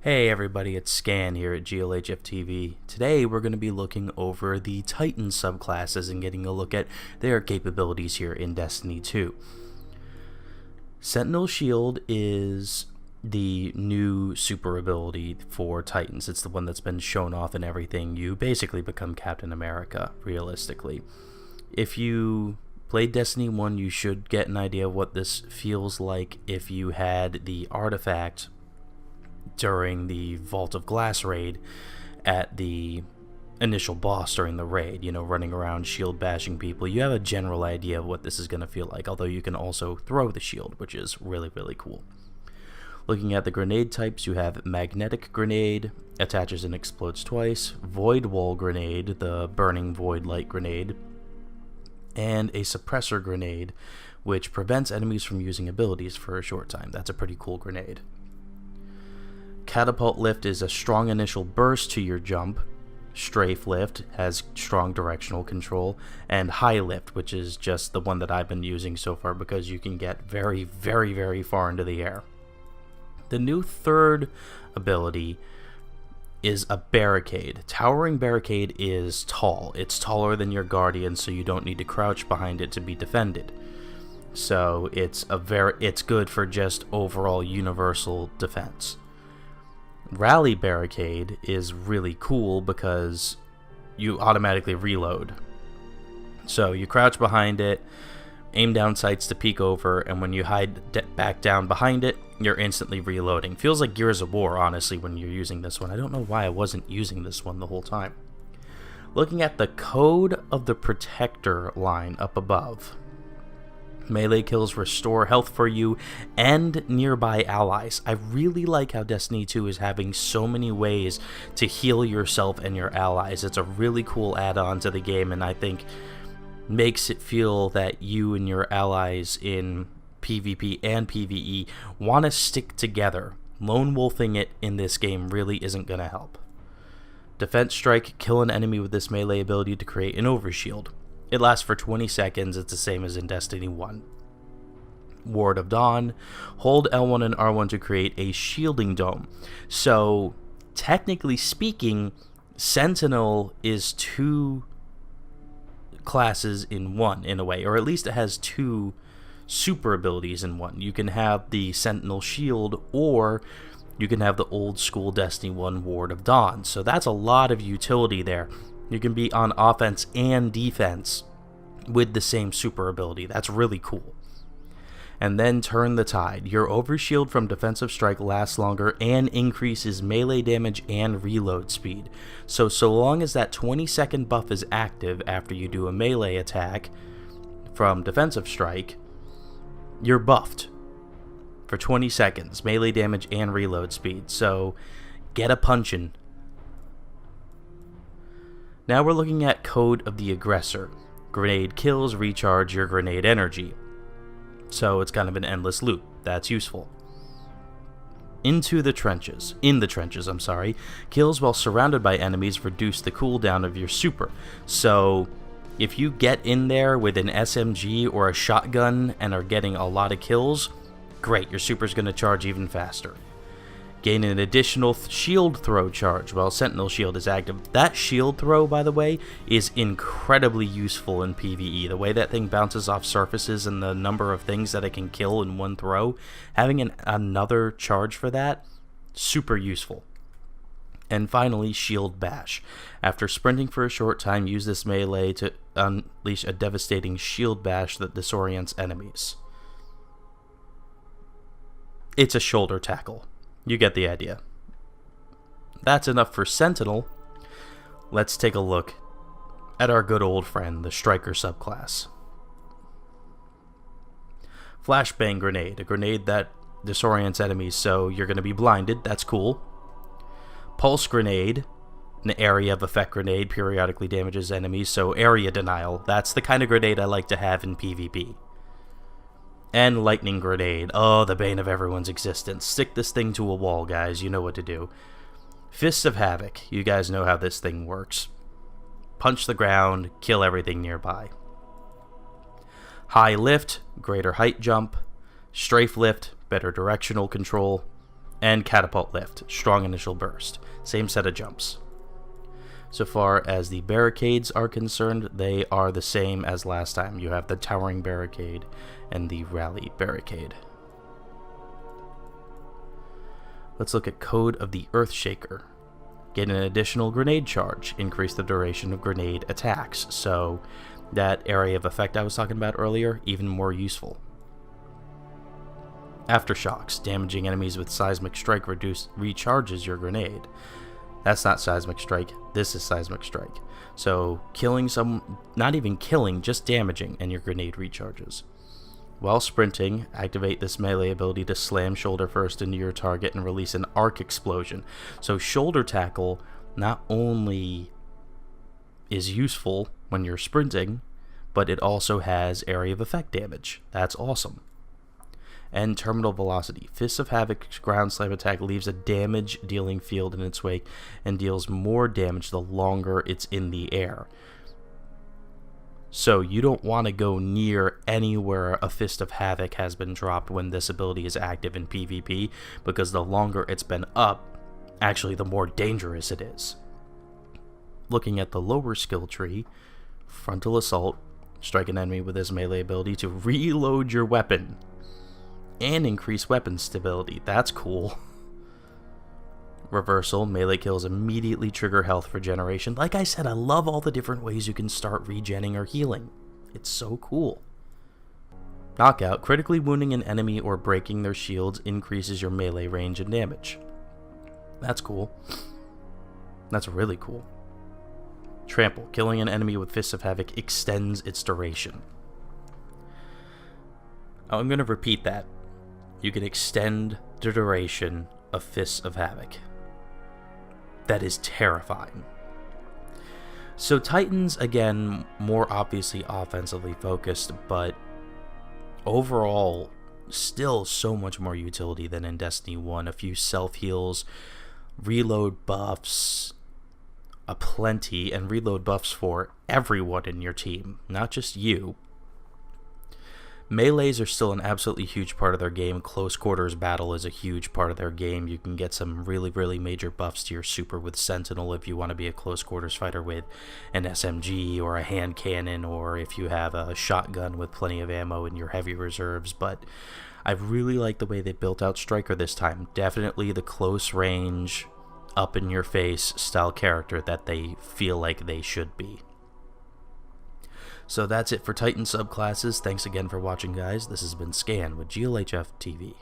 Hey everybody, it's Scan here at GLHFtv. Today we're going to be looking over the Titan subclasses and getting a look at their capabilities here in Destiny 2. Sentinel Shield is the new super ability for Titans. It's the one that's been shown off in everything. You basically become Captain America, realistically. If you played Destiny 1, you should get an idea of what this feels like if you had the artifact during the Vault of Glass raid at the initial boss during the raid, running around shield bashing people. You have a general idea of what this is going to feel like, although you can also throw the shield, which is really, really cool. Looking at the grenade types, you have Magnetic Grenade, attaches and explodes twice, Void Wall Grenade, the burning void light grenade, and a Suppressor Grenade, which prevents enemies from using abilities for a short time. That's a pretty cool grenade. Catapult Lift is a strong initial burst to your jump. Strafe Lift has strong directional control. And High Lift, which is just the one that I've been using so far because you can get very, very, very far into the air. The new third ability is a Barricade. Towering Barricade is tall. It's taller than your Guardian, so you don't need to crouch behind it to be defended. So it's good for just overall universal defense. Rally Barricade is really cool because you automatically reload. So you crouch behind it, aim down sights to peek over, and when you hide back down behind it, you're instantly reloading. Feels like Gears of War, honestly, when you're using this one. I don't know why I wasn't using this one the whole time. Looking at the Code of the Protector line up above. Melee kills restore health for you and nearby allies. I really like how Destiny 2 is having so many ways to heal yourself and your allies. It's a really cool add-on to the game, and I think makes it feel that you and your allies in PvP and PvE want to stick together. Lone wolfing it in this game really isn't going to help. Defense Strike, kill an enemy with this melee ability to create an overshield. It lasts for 20 seconds, it's the same as in Destiny 1. Ward of Dawn, hold L1 and R1 to create a shielding dome. So, technically speaking, Sentinel is two classes in one, in a way, or at least it has two super abilities in one. You can have the Sentinel Shield, or you can have the old school Destiny 1 Ward of Dawn. So that's a lot of utility there. You can be on offense and defense with the same super ability. That's really cool. And then Turn the Tide. Your overshield from defensive strike lasts longer and increases melee damage and reload speed. So long as that 20-second buff is active after you do a melee attack from defensive strike, you're buffed for 20 seconds. Melee damage and reload speed. So get a punchin'. Now we're looking at Code of the Aggressor. Grenade kills recharge your grenade energy. So it's kind of an endless loop. That's useful. In the trenches, kills while surrounded by enemies reduce the cooldown of your super. So if you get in there with an SMG or a shotgun and are getting a lot of kills, great, your super's going to charge even faster. Gain an additional shield throw charge while Sentinel Shield is active. That shield throw, by the way, is incredibly useful in PvE. The way that thing bounces off surfaces and the number of things that it can kill in one throw, having another charge for that, super useful. And finally, Shield Bash. After sprinting for a short time, use this melee to unleash a devastating shield bash that disorients enemies. It's a shoulder tackle. You get the idea. That's enough for Sentinel. Let's take a look at our good old friend, the Stryker subclass. Flashbang Grenade, a grenade that disorients enemies, so you're going to be blinded. That's cool. Pulse Grenade, an area of effect grenade, periodically damages enemies, so area denial. That's the kind of grenade I like to have in PvP. And Lightning Grenade. Oh, the bane of everyone's existence. Stick this thing to a wall, guys. You know what to do. Fists of Havoc. You guys know how this thing works. Punch the ground, kill everything nearby. High Lift, greater height jump. Strafe Lift, better directional control. And Catapult Lift, strong initial burst. Same set of jumps. So far as the barricades are concerned, they are the same as last time. You have the Towering Barricade and the Rally Barricade. Let's look at Code of the Earthshaker. Get an additional grenade charge. Increase the duration of grenade attacks. So that area of effect I was talking about earlier, even more useful. Aftershocks. Damaging enemies with Seismic Strike recharges your grenade. That's not Seismic Strike, this is Seismic Strike. So killing not even killing, just damaging, and your grenade recharges. While sprinting, activate this melee ability to slam shoulder first into your target and release an arc explosion. So shoulder tackle not only is useful when you're sprinting, but it also has area of effect damage. That's awesome. And Terminal Velocity. Fists of Havoc's ground slam attack leaves a damage-dealing field in its wake and deals more damage the longer it's in the air. So you don't want to go near anywhere a Fist of Havoc has been dropped when this ability is active in PvP, because the longer it's been up, actually the more dangerous it is. Looking at the lower skill tree, Frontal Assault. Strike an enemy with this melee ability to reload your weapon and increase weapon stability. That's cool. Reversal. Melee kills immediately trigger health regeneration. Like I said, I love all the different ways you can start regenning or healing. It's so cool. Knockout. Critically wounding an enemy or breaking their shields increases your melee range and damage. That's cool. That's really cool. Trample. Killing an enemy with Fists of Havoc extends its duration. I'm going to repeat that. You can extend the duration of Fists of Havoc. That is terrifying. So Titans, again, more obviously offensively focused, but overall, still so much more utility than in Destiny 1. A few self-heals, reload buffs, aplenty, and reload buffs for everyone in your team, not just you. Melees are still an absolutely huge part of their game. Close quarters battle is a huge part of their game. You can get some really, really major buffs to your super with Sentinel if you want to be a close quarters fighter with an SMG or a hand cannon, or if you have a shotgun with plenty of ammo in your heavy reserves. But I really like the way they built out Stryker this time. Definitely the close range, up in your face style character that they feel like they should be. So that's it for Titan subclasses. Thanks again for watching, guys. This has been Scan with GLHFtv.